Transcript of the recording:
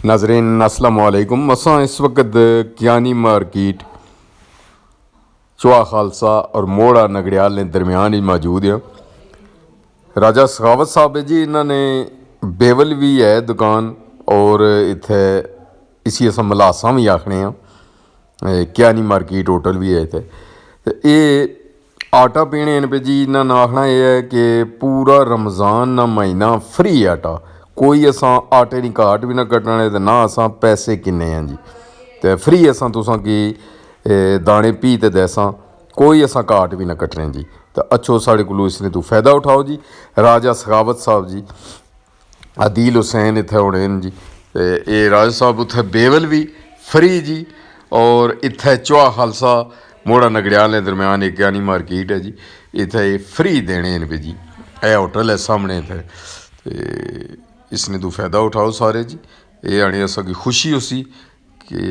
नाजरीन अस्सलाम वालेकुम। असां इस वक्त कियानी मार्केट चौहा खालसा और मोड़ा नगड़ियाल ने दरम्यान ही मौजूद है। राजा सखावत साहब है जी, इन्होंने बेवल भी है दुकान और इत्थे इसी अस मलासा भी आखने कियानी मार्केट होटल भी है इत्थे। ते ये आटा पीने पे जी, इन्होंने आखना यह है कि पूरा रमज़ान का महीना फ्री आटा, कोई असां आटे की घाट भी ना कट्टने ते ना असां पैसे किन्ने हैं जी, ते फ्री असां तुसां की दाने पी ते देसां, कोई असां घाट भी ना कट्टने जी। तो अच्छो साढ़े को इसने तू फ़ायदा उठाओ जी। राजा सखावत साहब जी, आदिल हुसैन इत्थे होने जी, ते ये राजा साहब उत्थे बेवल भी फ्री जी, और इत्थे चौहा खालसा मोड़ा नगड़ियाल ने दरम्यान एक यानी मार्केट है जी, इत्थे फ्री देने पे जी। यह होटल है सामने इत्थे, ते इसने तू फ़ायदा उठाओ सारे जी। ये आनी असां की खुशी उसी कि